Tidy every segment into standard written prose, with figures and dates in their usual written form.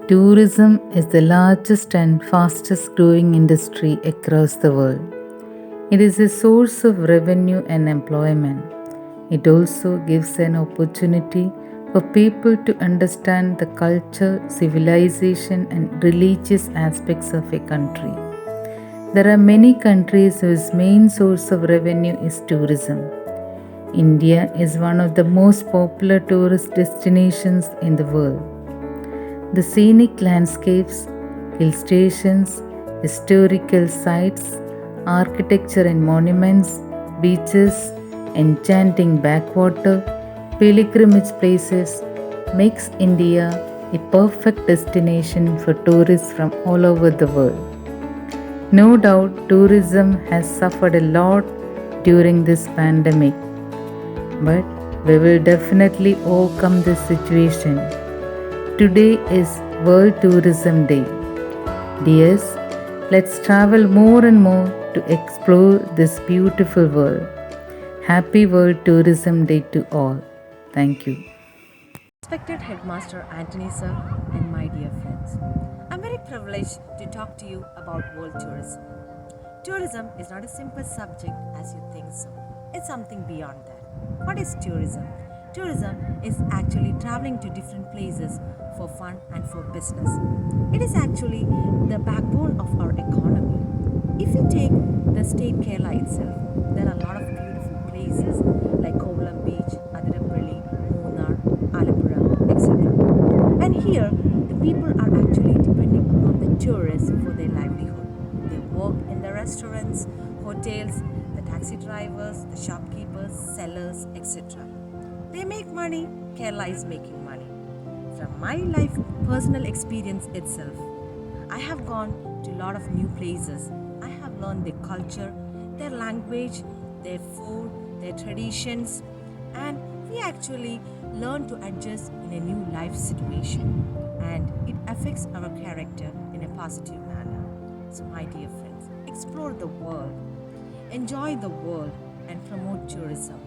Tourism is the largest and fastest growing industry across the world. It is a source of revenue and employment. It also gives an opportunity for people to understand the culture, civilization, and religious aspects of a country. There are many countries whose main source of revenue is tourism. India is one of the most popular tourist destinations in the world. The scenic landscapes, hill stations, historical sites, architecture and monuments, beaches, enchanting backwater, pilgrimage places makes India a perfect destination for tourists from all over the world. No doubt tourism has suffered a lot during this pandemic, but we will definitely overcome this situation. Today is World Tourism Day. Dears, let's travel more and more to explore this beautiful world. Happy World Tourism Day to all. Thank you. Respected Headmaster Anthony sir and my dear friends, I'm very privileged to talk to you about world tourism. Tourism is not a simple subject as you think so. It's something beyond that. What is tourism? Tourism is actually traveling to different places for fun and for business. It is actually the backbone of our economy. If you take the state Kerala itself, there are a lot of beautiful places like Kovalam Beach, Adirappalli, Munnar, Alappuzha, etc. And here, the people are actually depending upon the tourists for their livelihood. They work in the restaurants, hotels, the taxi drivers, the shopkeepers, sellers, etc. They make money, Kerala is making money. From my life personal experience itself, I have gone to a lot of new places. I have learned their culture, their language, their food, their traditions, and we actually learn to adjust in a new life situation, and it affects our character in a positive manner. So my dear friends, explore the world, enjoy the world, and promote tourism.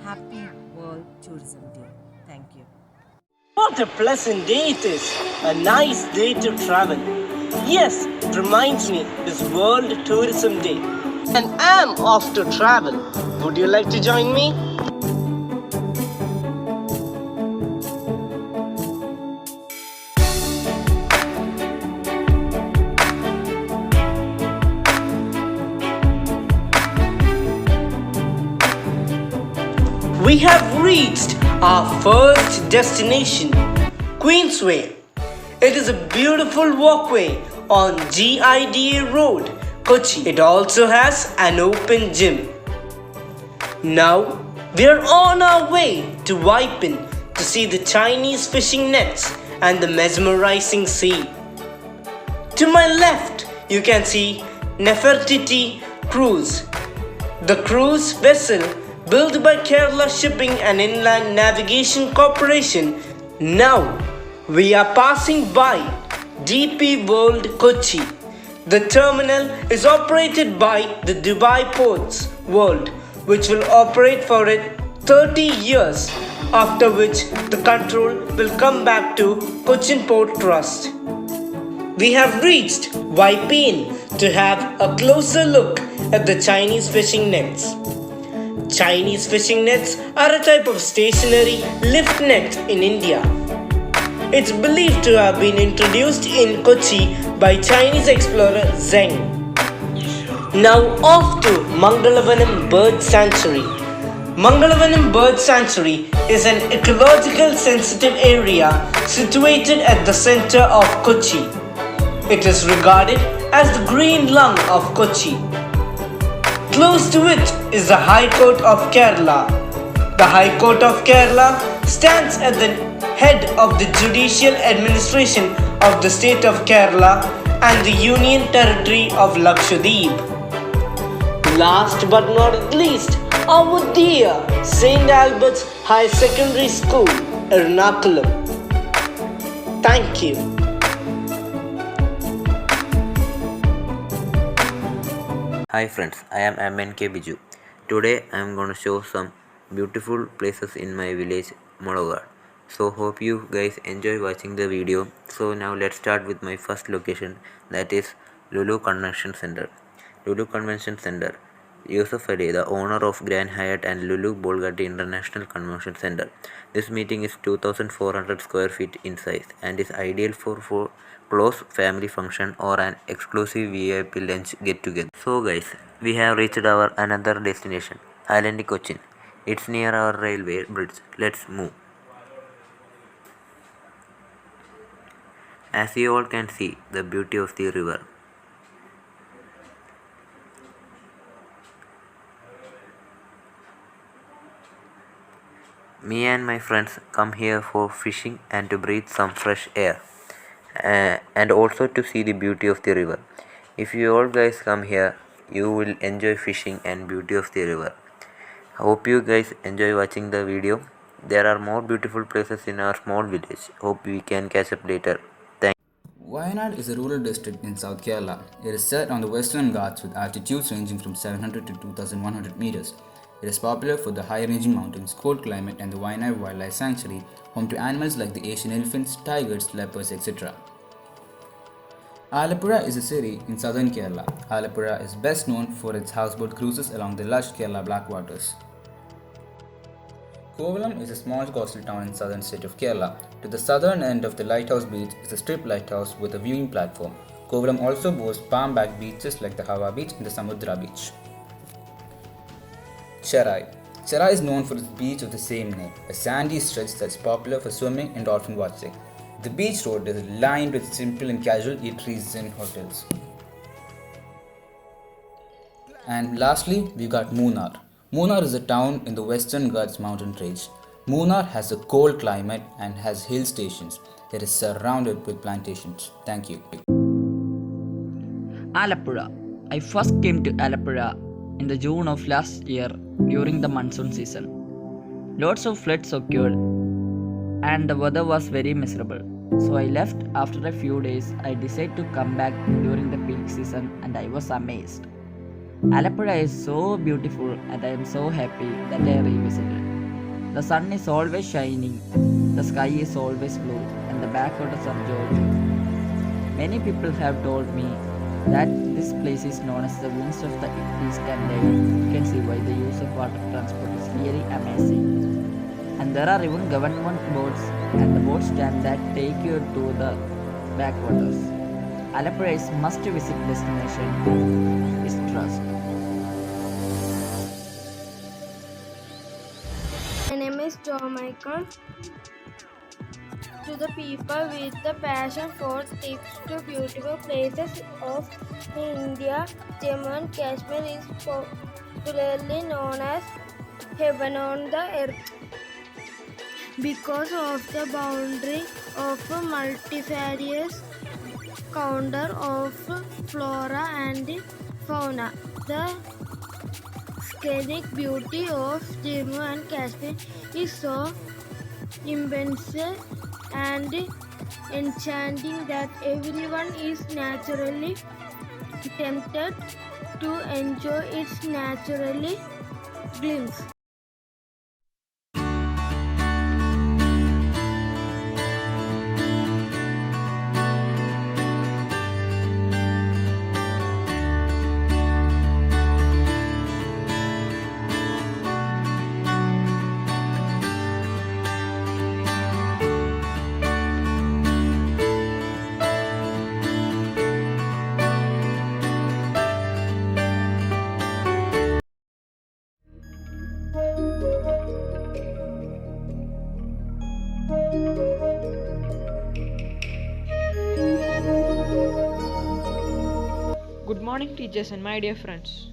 Happy World Tourism Day. Thank you. What a pleasant day it is! A nice day to travel. Yes, it reminds me it's World Tourism Day. And I'm off to travel. Would you like to join me? We have reached our first destination, Queensway. It is a beautiful walkway on GIDA Road, Kochi. It also has an open gym. Now we are on our way to Waipin to see the Chinese fishing nets and the mesmerizing sea. To my left, you can see Nefertiti Cruise, the cruise vessel built by Kerala Shipping and Inland Navigation Corporation. Now we are passing by DP World Kochi. The terminal is operated by the Dubai Ports World, which will operate for 30 years, after which the control will come back to Cochin Port Trust. We have reached Waipin to have a closer look at the Chinese fishing nets. Chinese fishing nets are a type of stationary lift net in India. It's believed to have been introduced in Kochi by Chinese explorer Zheng. Now off to Mangalavanam Bird Sanctuary. Mangalavanam Bird Sanctuary is an ecological sensitive area situated at the center of Kochi. It is regarded as the green lung of Kochi. Close to it is the High Court of Kerala. The High Court of Kerala stands at the head of the judicial administration of the state of Kerala and the Union Territory of Lakshadweep. Last but not least, our dear St.Albert's High Secondary School, Ernakulam. Thank you. Hi friends, I am MNK Biju. Today I am going to show some beautiful places in my village, Mologar. So hope you guys enjoy watching the video. So now let's start with my first location, that is Lulu Convention Center. Lulu Convention Center. Yusuf Ali, the owner of Grand Hyatt and Lulu Bolgatti International Convention Center. This meeting is 2,400 square feet in size and is ideal for close family function or an exclusive VIP lunch get together. So guys, we have reached our another destination, Island Cochin. It's near our railway bridge. Let's move. As you all can see, the beauty of the river. Me and my friends come here for fishing and to breathe some fresh air, and also to see the beauty of the river. If you all guys come here, you will enjoy fishing and beauty of the river. Hope you guys enjoy watching the video. There are more beautiful places in our small village. Hope we can catch up later. Thank Wayanad is a rural district in South Kerala. It is set on the Western Ghats with altitudes ranging from 700 to 2100 meters. It is popular for the high-ranging mountains, cold climate and the Wayanad Wildlife Sanctuary, home to animals like the Asian elephants, tigers, leopards, etc. Alappuzha is a city in southern Kerala. Alappuzha is best known for its houseboat cruises along the lush Kerala backwaters. Kovalam is a small coastal town in southern state of Kerala. To the southern end of the lighthouse beach is a strip lighthouse with a viewing platform. Kovalam also boasts palm-backed beaches like the Hawa beach and the Samudra beach. Cherai. Cherai is known for its beach of the same name, a sandy stretch that's popular for swimming and dolphin watching. The beach road is lined with simple and casual eateries and hotels. And lastly, we got Munnar. Munnar is a town in the Western Ghats mountain range. Munnar has a cold climate and has hill stations. It is surrounded with plantations. Thank you. Alappuzha. I first came to Alappuzha in the June of last year during the monsoon season. Lots of floods occurred and the weather was very miserable. So I left after a few days. I decided to come back during the peak season and I was amazed. Alappuzha is so beautiful and I am so happy that I revisited. The sun is always shining, the sky is always blue and the backwaters are joyful. Many people have told me that this place is known as the wings of the East and you can see why the use of water transport is really amazing. And there are even government boats and the boat stand that take you to the backwaters. Alappuzha is must-visit destination is trust. My name is John Michael. To the people with the passion for trips to beautiful places of India, Jammu and Kashmir is popularly known as heaven on the earth because of the boundary of multifarious counter of flora and fauna. The scenic beauty of Jammu and Kashmir is so immense and enchanting that everyone is naturally tempted to enjoy its naturally glimpse. Good morning teachers and my dear friends.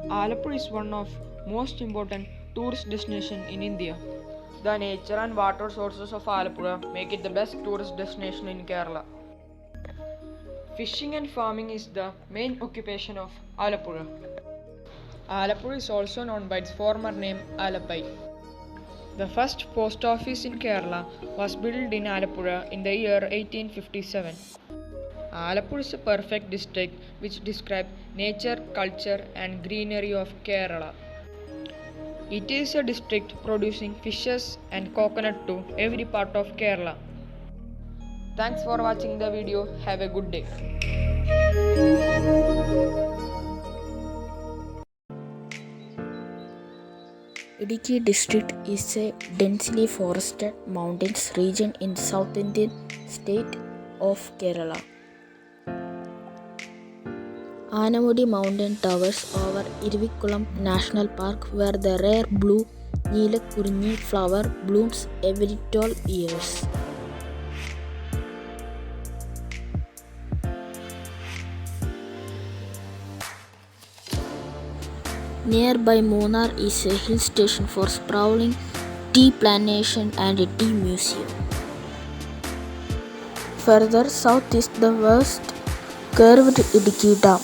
Alappuzha is one of most important tourist destination in India. The nature and water sources of Alappuzha make it the best tourist destination in Kerala. Fishing and farming is the main occupation of Alappuzha. Alappuzha is also known by its former name Alappai. The first post office in Kerala was built in Alappuzha in the year 1857. Alappuzha is a perfect district which describes nature, culture and greenery of Kerala. It is a district producing fishes and coconut to every part of Kerala. Thanks for watching the video. Have a good day. Idiki district is a densely forested mountains region in the South Indian state of Kerala. Anamudi mountain towers over Ernakulam National Park where the rare blue Neelakurinji flower blooms every 12 years. Nearby Munnar is a hill station for sprawling tea plantation and a tea museum. Further south is the vast curved Idiki Dam.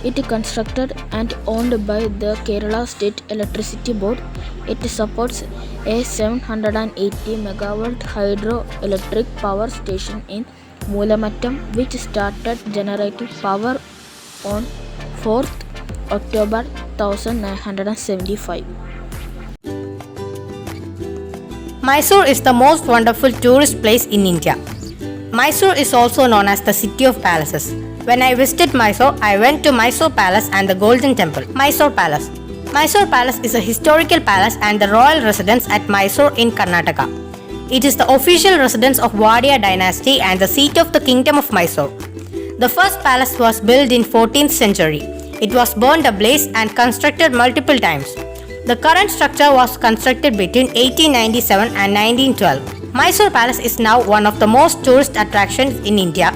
It is constructed and owned by the Kerala State Electricity Board. It supports a 780 megawatt hydroelectric power station in Moolamattam, which started generating power on 4th October 1975. Mysore is the most wonderful tourist place in India. Mysore is also known as the City of Palaces. When I visited Mysore, I went to Mysore Palace and the Golden Temple. Mysore Palace. Mysore Palace is a historical palace and the royal residence at Mysore in Karnataka. It is the official residence of Wadaya dynasty and the seat of the Kingdom of Mysore. The first palace was built in 14th century. It was burned ablaze and constructed multiple times. The current structure was constructed between 1897 and 1912. Mysore Palace is now one of the most tourist attractions in India.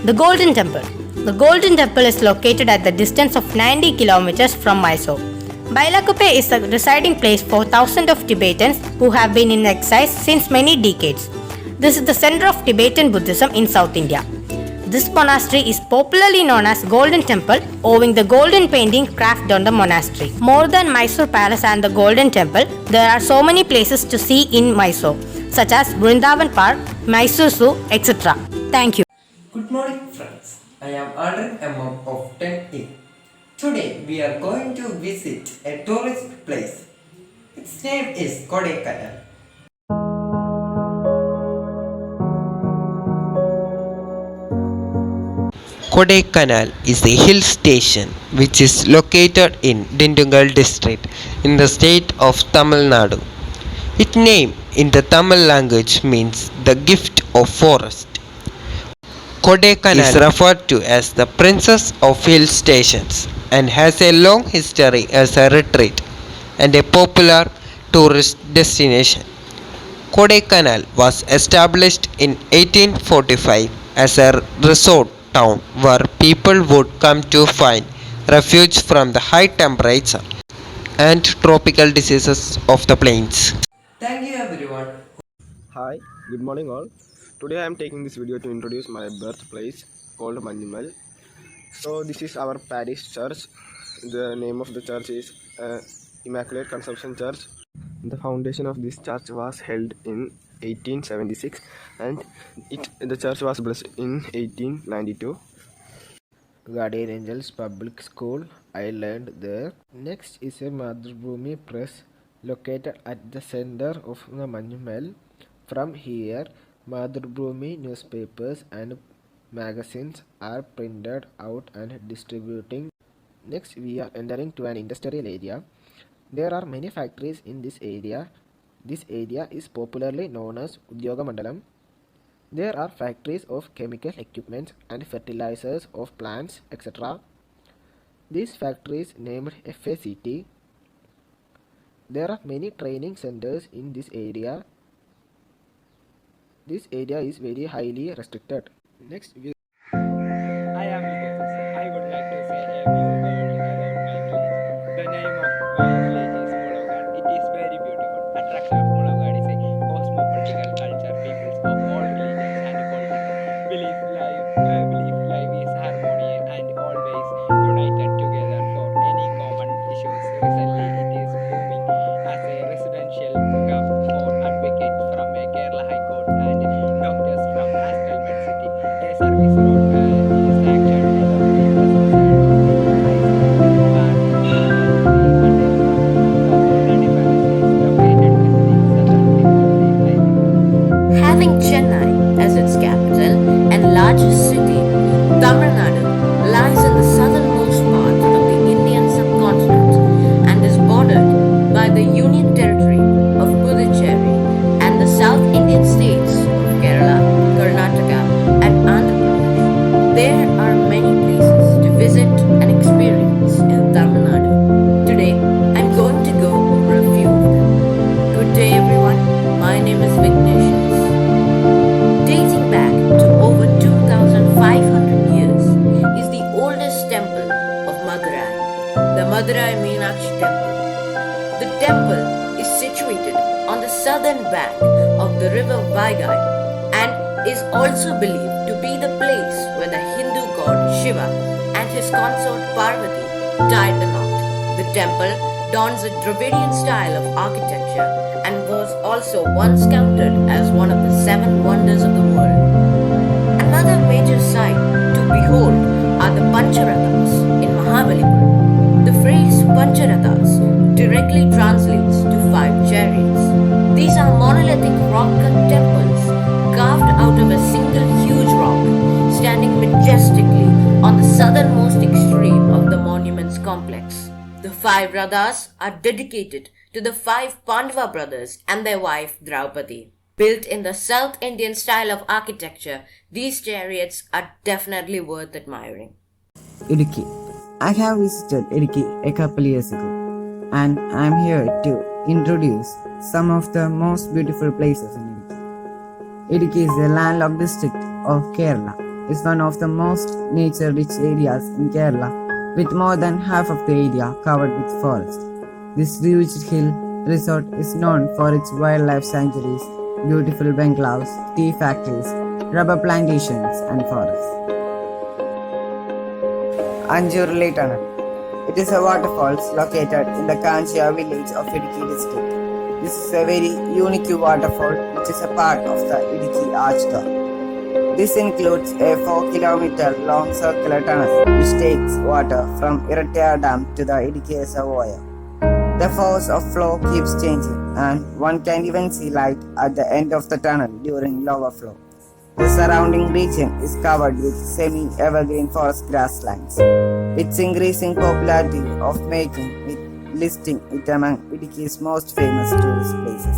The Golden Temple. The Golden Temple is located at the distance of 90 kilometers from Mysore. Bailakuppe is the residing place for thousands of Tibetans who have been in exile since many decades. This is the center of Tibetan Buddhism in South India. This monastery is popularly known as Golden Temple, owing the golden painting craft on the monastery. More than Mysore Palace and the Golden Temple, there are so many places to see in Mysore, such as Vrindavan Park, Mysore Zoo, etc. Thank you. Good morning friends, I am Aldrin MM of 10E. Today we are going to visit a tourist place. Its name is Kodaikanal. Kodaikanal is a hill station which is located in Dindigul district in the state of Tamil Nadu. Its name in the Tamil language means the gift of forest. Kodaikanal is referred to as the Princess of Hill Stations and has a long history as a retreat and a popular tourist destination. Kodaikanal was established in 1845 as a resort town where people would come to find refuge from the high temperature and tropical diseases of the plains. Thank you everyone. Hi, good morning all. Today I am taking this video to introduce my birthplace called Manjumal. So this is our parish church. The name of the church is Immaculate Conception Church. The foundation of this church was held in 1876 and the church was blessed in 1892. Guardian Angels Public School, I learned there. Next is a Madhubhumi Press located at the center of the Manjumal. From here, Madhubhumi newspapers and magazines are printed out and distributing. Next, we are entering to an industrial area. There are many factories in this area. This area is popularly known as Udyoga Mandalam. There are factories of chemical equipment and fertilizers of plants, etc. These factories named FACT. There are many training centers in this area. This area is very highly restricted. Next, I am Lucas. I would like to say a few words about my village. The name of my village is Mulagad. It is very beautiful. Attraction of Mulagad is a cosmopolitan culture. Peoples of all religions and politics believe life is harmonious and always united together for any common issues. Recently, it is booming as a residential hub for advocates from a Kerala High Court and doctors from St.Albert City. A service Madurai Meenakshi Temple. The temple is situated on the southern bank of the river Vaigai and is also believed to be the place where the Hindu god Shiva and his consort Parvati tied the knot. The temple dons a Dravidian style of architecture and was also once counted as one of the 7 wonders of the world. Another major sight to behold are the Pancharathas in Mahabalipuram. The phrase Pancharathas directly translates to 5 chariots. These are monolithic rock-cut temples carved out of a single huge rock, standing majestically on the southernmost extreme of the monument's complex. The 5 Rathas are dedicated to the 5 Pandava brothers and their wife Draupadi. Built in the South Indian style of architecture, these chariots are definitely worth admiring. Idukki. I have visited Idukki a couple years ago, and I am here to introduce some of the most beautiful places in Idukki. Idukki is a landlocked district of Kerala. It's one of the most nature-rich areas in Kerala, with more than half of the area covered with forest. This huge hill resort is known for its wildlife sanctuaries, beautiful bungalows, tea factories, rubber plantations, and forests. Anjurli Tunnel. It is a waterfall located in the Kanchia village of Idukki district. This is a very unique waterfall which is a part of the Idukki Archway. This includes a 4-kilometer long circular tunnel which takes water from Irattaya Dam to the Idukki Reservoir. The force of flow keeps changing and one can even see light at the end of the tunnel during lower flow. The surrounding region is covered with semi-evergreen forest grasslands. Its increasing popularity of making it listing it among Idukki's most famous tourist places.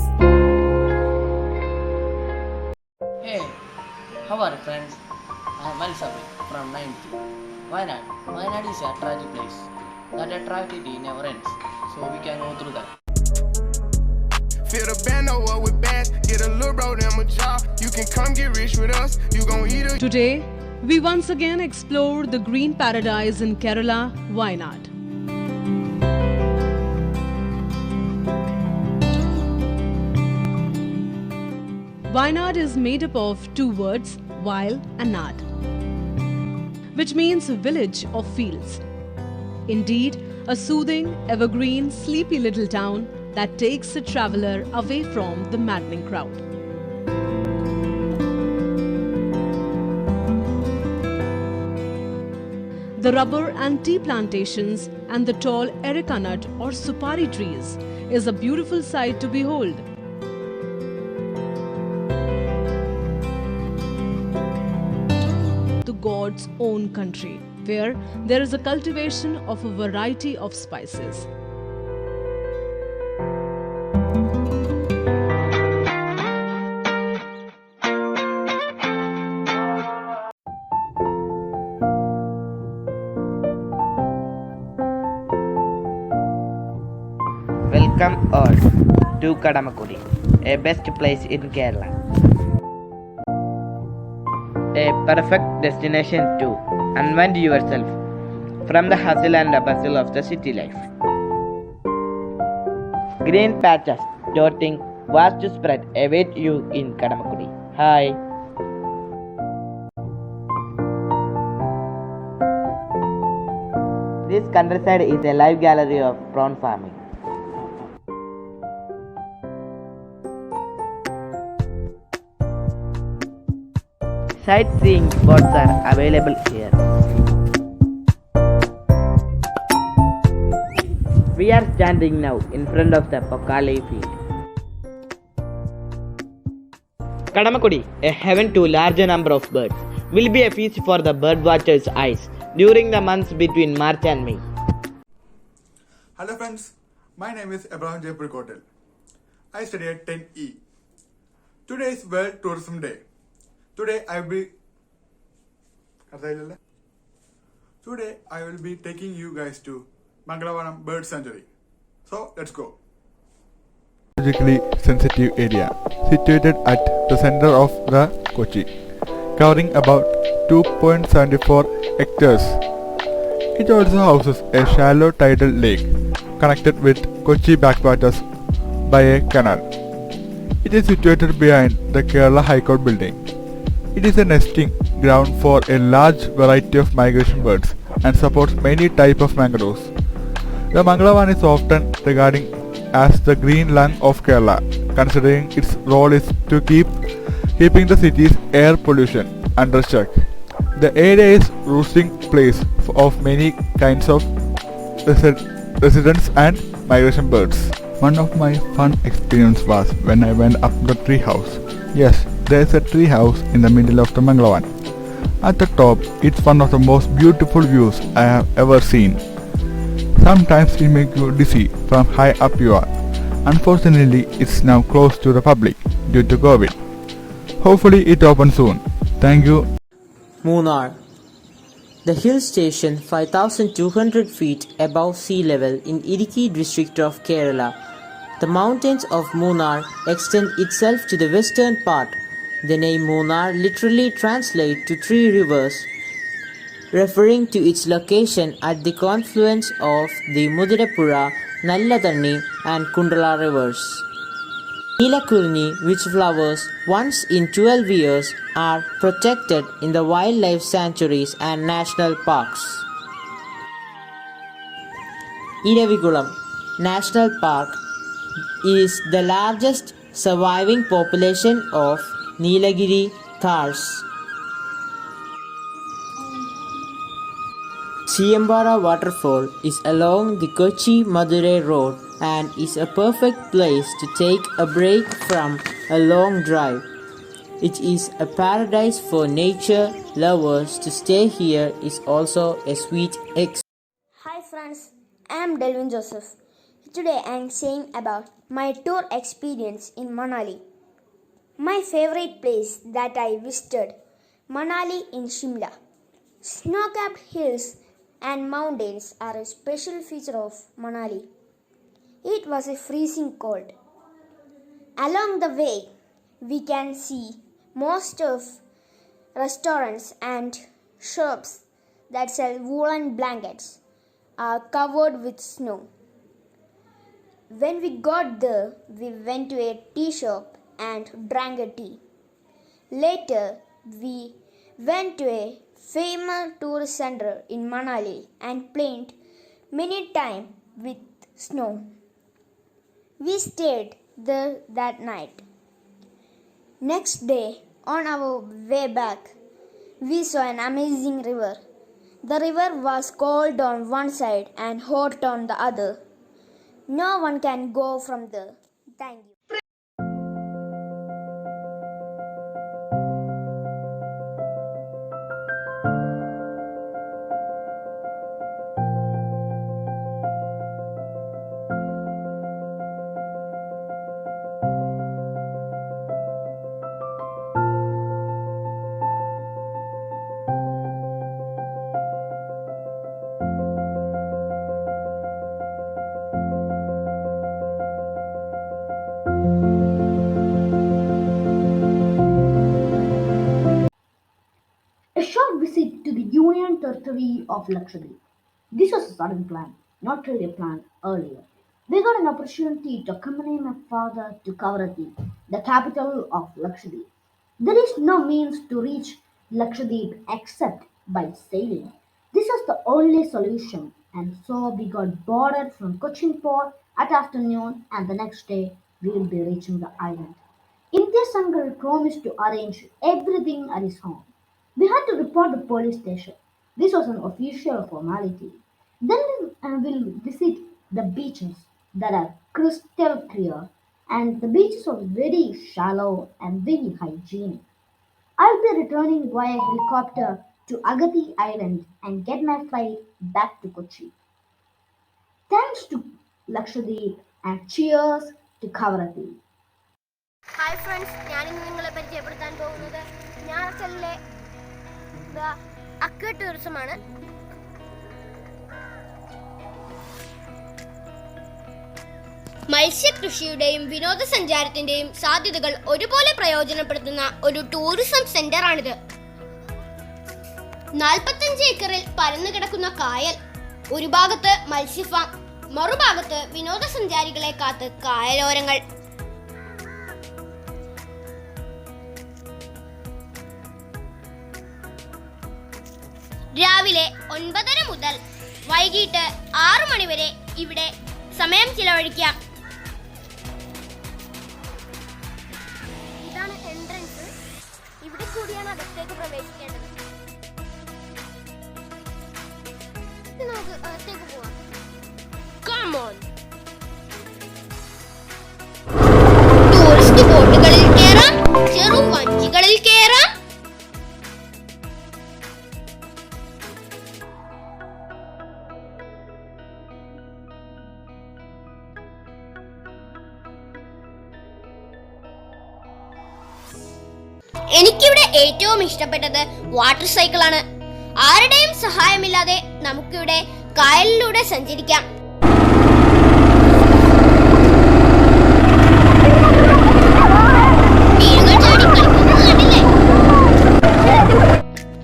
Hey, how are you friends? I am Al-Sabri from 9th. Why not? Why is a tragic place. That attractivity never ends, so we can go through that. Fill the bando up with bass, get a little bro them a job. You can come get rich with us, you gon' eat it. Today, we once again explore the green paradise in Kerala, Wayanad. Wayanad is made up of 2 words, Wail and Nad, which means village of fields. Indeed, a soothing, evergreen, sleepy little town that takes the traveller away from the maddening crowd. The rubber and tea plantations and the tall erica nut or supari trees is a beautiful sight to behold. To God's own country, where there is a cultivation of a variety of spices. Welcome all to Kadamakudi, a best place in Kerala. A perfect destination to unwind yourself from the hustle and bustle of the city life. Green patches dotting vast spread await you in Kadamakudi. Hi. This countryside is a live gallery of prawn farming. Sightseeing spots are available here. We are standing now in front of the Pokali field. Kadamakudi, a heaven to larger number of birds, will be a feast for the bird watchers' eyes during the months between March and May. Hello friends, my name is Abraham Jaipur Kotel. I study at 10E. Today is World Tourism Day. Today I will be taking you guys to Mangalavaram Bird Sanctuary. So let's go. Geologically sensitive area situated at the center of the Kochi, covering about 2.74 hectares. It also houses a shallow tidal lake connected with Kochi backwaters by a canal. It is situated behind the Kerala High Court building. It is a nesting ground for a large variety of migration birds and supports many types of mangroves. The Mangalavan is often regarded as the green lung of Kerala, considering its role is to keeping the city's air pollution under check. The area is roosting place of many kinds of residents and migration birds. One of my fun experiences was when I went up the tree house. Yes, there is a tree house in the middle of the Mangalavan. At the top, it's one of the most beautiful views I have ever seen. Sometimes it makes you dizzy from high up you are. Unfortunately, it's now closed to the public due to COVID. Hopefully it opens soon. Thank you. Munnar. The hill station 5,200 feet above sea level in Idukki district of Kerala. The mountains of Munnar extend itself to the western part. The name Munnar literally translates to three rivers, referring to its location at the confluence of the Mudirapura, Nallatanni and Kundala rivers. Neelakurni, which flowers once in 12 years, are protected in the wildlife sanctuaries and national parks. Ernakulam National Park is the largest surviving population of Nilagiri thars. Chiyambara waterfall is along the Kochi-Madurai road and is a perfect place to take a break from a long drive. It is a paradise for nature lovers. To stay here is also a sweet experience. Hi friends, I am Delvin Joseph. Today I am saying about my tour experience in Manali. My favorite place that I visited, Manali in Shimla. Snow-capped hills and mountains are a special feature of Manali. It was a freezing cold. Along the way, we can see most of restaurants and shops that sell woolen blankets are covered with snow. When we got there, we went to a tea shop and drank a tea. Later, we went to a famous tourist center in Manali and played many times with snow. We stayed there that night. Next day, on our way back, we saw an amazing river. The river was cold on one side and hot on the other. No one can go from there. Thank you. A short visit to the Union Territory of Lakshadweep. This was a sudden plan, not really planned earlier. We got an opportunity to accompany my father to Kavaratti, the capital of Lakshadweep. There is no means to reach Lakshadweep except by sailing. This was the only solution, and so we got boarded from Cochin Port at afternoon, and the next day we will be reaching the island. Imtiaz Uncle promised to arrange everything at his home. We had to report the police station. This was an official formality. Then we'll visit the beaches that are crystal clear, and the beaches are very shallow and very hygienic. I'll be returning via helicopter to Agati Island and get my flight back to Kochi. Thanks to Lakshadweep and cheers to Kavaratti. Hi friends, ഞാനിന്ന് നിങ്ങളെ പരിചയപ്പെടുത്താൻ പോകുന്നത് ഞാറക്കലിലെ aqua ടൂറിസമാണ്. മത്സ്യകൃഷിയുടെയും വിനോദസഞ്ചാരത്തിന്റെയും സാധ്യതകൾ ഒരുപോലെ പ്രയോജനപ്പെടുത്തുന്ന ഒരു tourism സെന്ററാണിത്. 45 ഏക്കറിൽ പരന്നു കിടക്കുന്ന കായൽ, ഒരു ഭാഗത്ത് മത്സ്യഫാം, മറുഭാഗത്ത് വിനോദസഞ്ചാരികളെ കാത്ത് കായലോരങ്ങൾ. രാവിലെ 9:30 മുതൽ വൈകിട്ട് 6 മണി വരെ ഇവിടെ സമയം ചിലവഴിക്കാം. ഇതാണ് എൻട്രൻസ്. ഇവിടെ കൂടിയാണ് അകത്തേക്ക് പ്രവേശിക്കേണ്ടത്. നമുക്ക് അകത്തേക്ക് പോവാം. Come on. ടൂറിസ്റ്റ് ബോട്ടുകളിൽ കയറാം, ചെറു വഞ്ചികളിൽ കയറാം. എനിക്കിവിടെ ഏറ്റവും ഇഷ്ടപ്പെട്ടത് വാട്ടർ സൈക്കിളാണ്. ആരുടെയും സഹായമില്ലാതെ നമുക്കിവിടെ കായലിലൂടെ സഞ്ചരിക്കാം.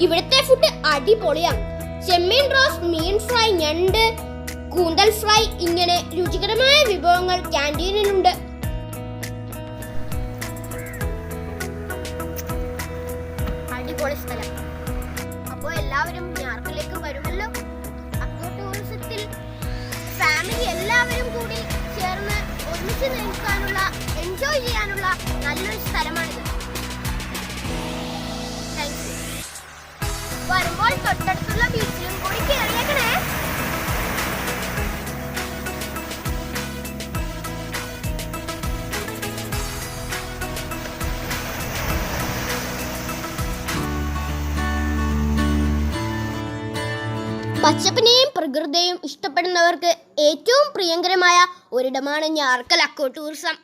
ഇവിടുത്തെ ഫുഡ് അടിപൊളിയാണ്. ചെമ്മീൻ റോസ്, മീൻ ഫ്രൈ, ഞണ്ട്, കൂന്തൽ ഫ്രൈ, ഇങ്ങനെ രുചികരമായ വിഭവങ്ങൾ ക്യാൻറ്റീനിലുണ്ട്. അടിപൊളി സ്ഥലം. അപ്പോൾ എല്ലാവരും ഞാർക്കലേക്ക് വരുമല്ലോ. അക്കോ ടൂറിസത്തിൽ ഫാമിലി എല്ലാവരും കൂടി ചേർന്ന് ഒരുമിച്ച് നിൽക്കാനുള്ള, എൻജോയ് ചെയ്യാനുള്ള നല്ലൊരു സ്ഥലമാണിത്. വരുമ്പോൾ തൊട്ടടുത്തുള്ള ബീച്ചിലും കൂടി കയറിയേക്കണേ. പച്ചപ്പിനെയും പ്രകൃതിയെയും ഇഷ്ടപ്പെടുന്നവർക്ക് ഏറ്റവും പ്രിയങ്കരമായ ഒരിടമാണ് ഞാർക്കൽ അക്കോ ടൂറിസം.